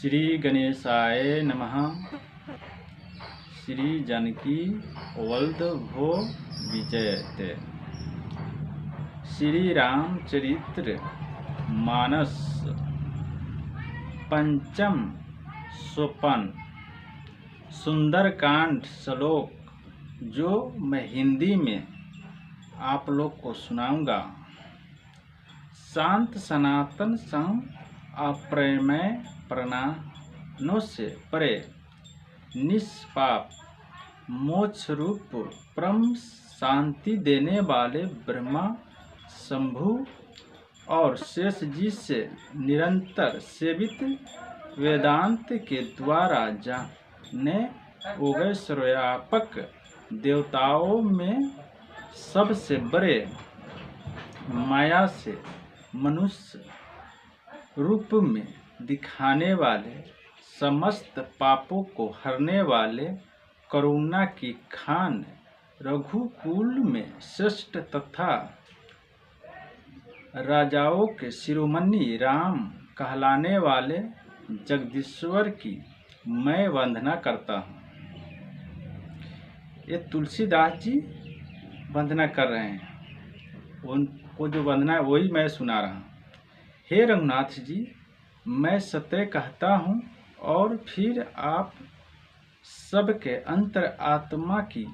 श्री गणेशाय नमः। श्री जानकी वल्लभो विजयते। श्री रामचरित्र मानस पंचम सोपान सुंदरकांड श्लोक जो मैं हिंदी में आप लोग को सुनाऊंगा। शांत सनातन संग अप्रमेय प्राणों से परे निष्पाप मोक्ष रूप परम शांति देने वाले ब्रह्मा शंभु और शेष जी से निरंतर सेवित वेदांत के द्वारा जाने उगए सर्वव्यापक देवताओं में सबसे बड़े माया से मनुष्य रूप में दिखाने वाले समस्त पापों को हरने वाले करुणा की खान रघुकुल में श्रेष्ठ तथा राजाओं के शिरोमणि राम कहलाने वाले जगदीश्वर की मैं वंदना करता हूँ। ये तुलसीदास जी वंदना कर रहे हैं। उनको जो वंदना है वही मैं सुना रहा हूँ। हे रघुनाथ जी, मैं सत्य कहता हूँ और फिर आप सबके अंतर आत्मा की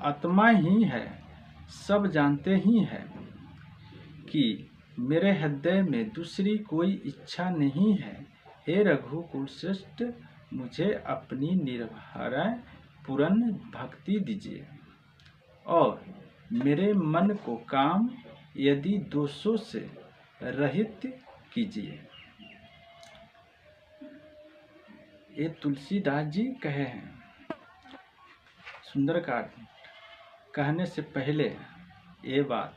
आत्मा ही है, सब जानते ही हैं कि मेरे हृदय में दूसरी कोई इच्छा नहीं है। हे रघुकुल श्रेष्ठ, मुझे अपनी निर्भय पूर्ण भक्ति दीजिए और मेरे मन को काम यदि दोषों से रहित कीजिए। ये तुलसीदास जी कहे हैं। सुंदरकांड कहने से पहले ये बात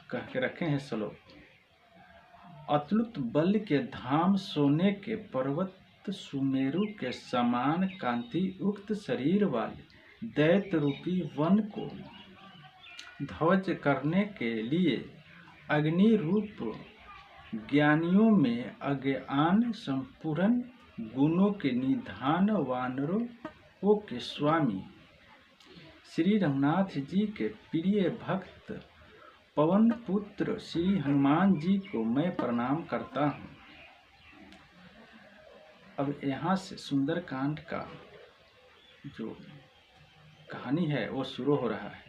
कह के रखे हैं श्लोक। अतुलित बल के धाम, सोने के पर्वत, सुमेरु के समान कांति उक्त शरीर वाले दैत्य रूपी वन को ध्वज करने के लिए अग्नि रूप ज्ञानियों में अज्ञान संपूर्ण गुणों के निधान वानरों के स्वामी श्री रघुनाथ जी के प्रिय भक्त पवन पुत्र श्री हनुमान जी को मैं प्रणाम करता हूँ। अब यहाँ से सुंदरकांड का जो कहानी है वो शुरू हो रहा है।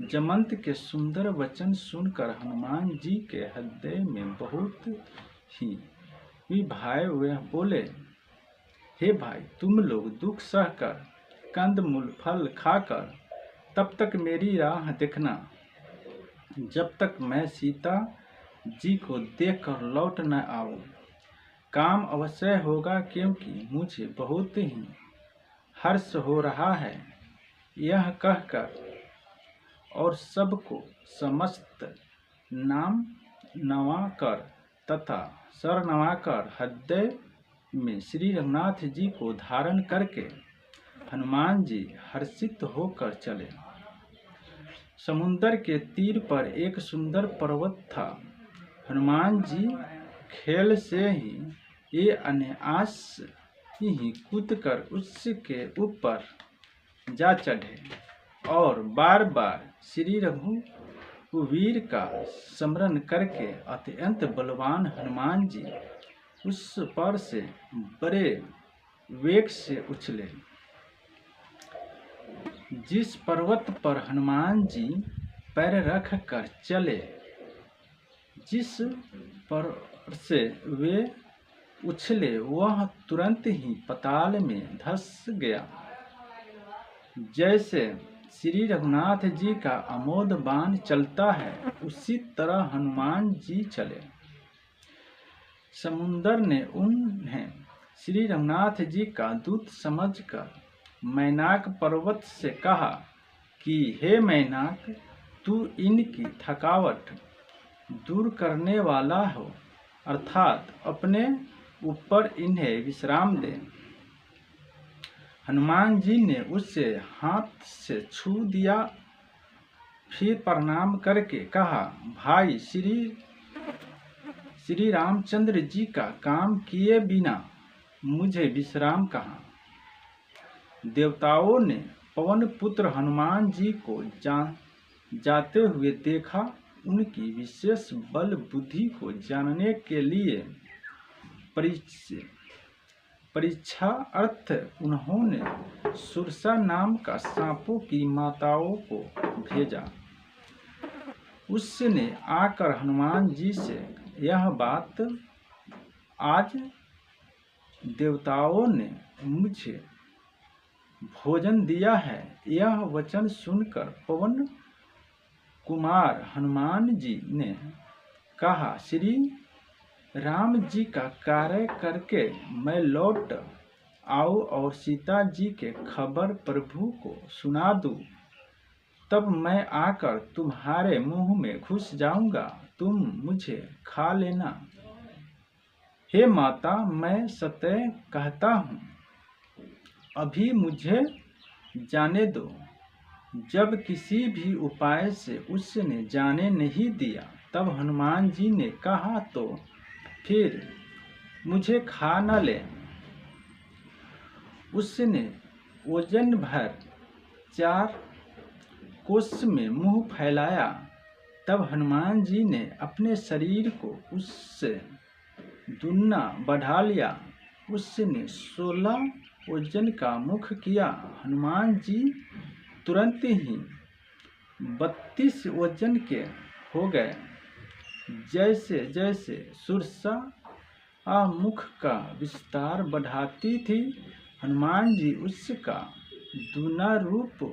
जमंत के सुंदर वचन सुनकर हनुमान जी के हृदय में बहुत ही भाई वे बोले, हे भाई, तुम लोग दुख सहकर कंदमूल फल खाकर तब तक मेरी राह देखना जब तक मैं सीता जी को देखकर लौट न आऊं। काम अवश्य होगा क्योंकि मुझे बहुत ही हर्ष हो रहा है। यह कहकर और सबको समस्त नाम नवाकर तथा सर नवाकर हृदय में श्री रघुनाथ जी को धारण करके हनुमान जी हर्षित होकर चले। समुद्र के तीर पर एक सुंदर पर्वत था। हनुमान जी खेल से ही ये अनायास ही कूदकर उसके ऊपर जा चढ़े और बार बार श्री रघुवीर का स्मरण करके अत्यंत बलवान हनुमान जी उस पर से बड़े वेग से उछले। जिस पर्वत पर हनुमान जी पैर रख कर चले, जिस पर से वे उछले वह तुरंत ही पाताल में धंस गया। जैसे श्री रघुनाथ जी का अमोघ बाण चलता है, उसी तरह हनुमान जी चले। समुद्र ने उन्हें श्री रघुनाथ जी का दूत समझकर मैनाक पर्वत से कहा कि हे मैनाक, तू इनकी थकावट दूर करने वाला हो, अर्थात अपने ऊपर इन्हें विश्राम दे। हनुमान जी ने उससे हाथ से छू दिया, फिर प्रणाम करके कहा, भाई, श्री रामचंद्र जी का काम किए बिना मुझे विश्राम कहाँ। देवताओं ने पवन पुत्र हनुमान जी को जाते हुए देखा। उनकी विशेष बल बुद्धि को जानने के लिए परीक्षा अर्थ उन्होंने सुरसा नाम का सांपों की माताओं को भेजा। उसने आकर हनुमान जी से यह बात, आज देवताओं ने मुझे भोजन दिया है, यह वचन सुनकर पवन कुमार हनुमान जी ने कहा, श्री राम जी का कार्य करके मैं लौट आऊं और सीता जी के खबर प्रभु को सुना दूं, तब मैं आकर तुम्हारे मुंह में घुस जाऊंगा, तुम मुझे खा लेना। हे माता, मैं सत्य कहता हूँ, अभी मुझे जाने दो। जब किसी भी उपाय से उसने जाने नहीं दिया, तब हनुमान जी ने कहा, तो फिर मुझे खा न ले। उसने ओजन भर 4 कोस में मुंह फैलाया। तब हनुमान जी ने अपने शरीर को उससे दुगना बढ़ा लिया। उसने 16 ओजन का मुख किया। हनुमान जी तुरंत ही 32 ओजन के हो गए। जैसे जैसे सुरसा मुख का विस्तार बढ़ाती थी, हनुमान जी उसका दुगना रूप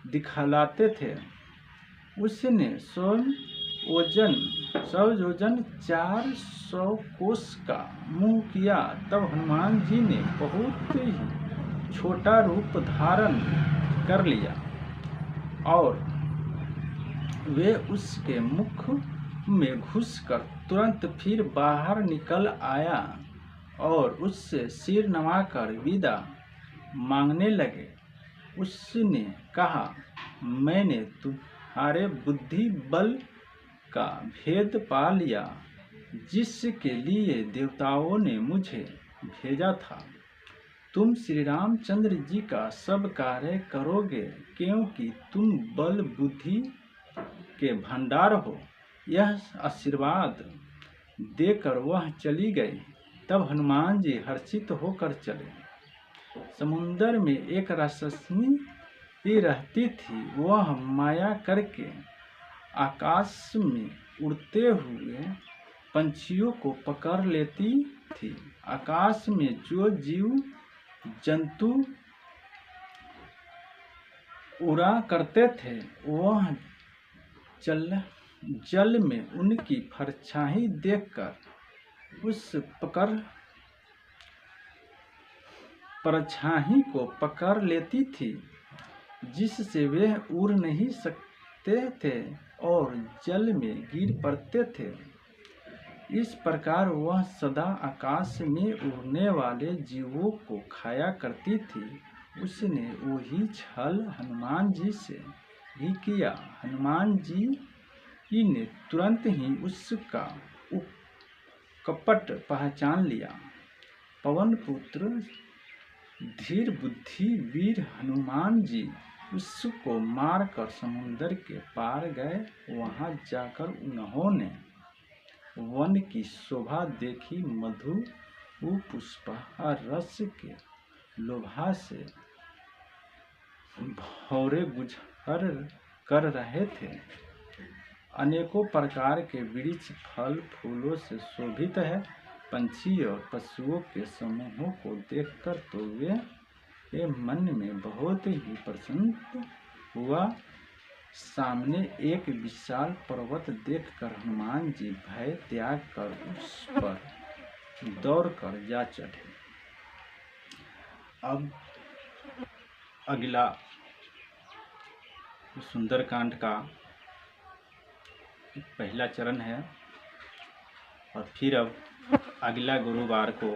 दिखलाते थे। उसने 100 ओजन 400 कोस का मुंह किया। तब हनुमान जी ने बहुत ही छोटा रूप धारण कर लिया और वे उसके मुख में घुसकर तुरंत फिर बाहर निकल आया और उससे सिर नवाकर विदा मांगने लगे। उसने कहा, मैंने तुम्हारे बुद्धि बल का भेद पा लिया, जिसके लिए देवताओं ने मुझे भेजा था। तुम श्री रामचंद्र जी का सब कार्य करोगे, क्योंकि तुम बल बुद्धि के भंडार हो। यह आशीर्वाद देकर वह चली गई। तब हनुमान जी हर्षित होकर चले। समुद्र में एक राक्षसी रहती थी। वह माया करके आकाश में उड़ते हुए पंछियों को पकड़ लेती थी। आकाश में जो जीव जंतु उड़ा करते थे, वह जल में उनकी परछाई देखकर उस परछाई को पकड़ लेती थी, जिससे वे उड़ नहीं सकते थे और जल में गिर पड़ते थे। इस प्रकार वह सदा आकाश में उड़ने वाले जीवों को खाया करती थी। उसने वही छल हनुमान जी से भी किया। हनुमान जी ने तुरंत ही उसका कपट पहचान लिया। पवन पुत्र धीर बुद्धि वीर हनुमान जी उसको मारकर समुद्र के पार गए। वहां जाकर उन्होंने वन की शोभा देखी। मधु पुष्पा रस के लोभा से भौरे गुजर कर रहे थे। अनेकों प्रकार के वृक्ष फल फूलों से शोभित है। पंछी और पशुओं के समूहों को देखकर तो वे मन में बहुत ही प्रसन्न हुआ। सामने एक विशाल पर्वत देखकर हनुमान जी भय त्याग कर उस पर दौड़कर जा चढ़े। अब अगला सुंदरकांड का पहला चरण है और फिर अब अगला गुरुवार को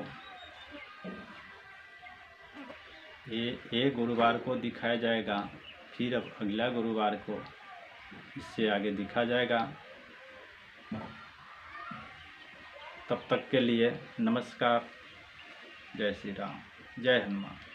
ये गुरुवार को दिखाया जाएगा। फिर अब अगला गुरुवार को इससे आगे दिखा जाएगा। तब तक के लिए नमस्कार। जय श्री राम, जय हनुमान।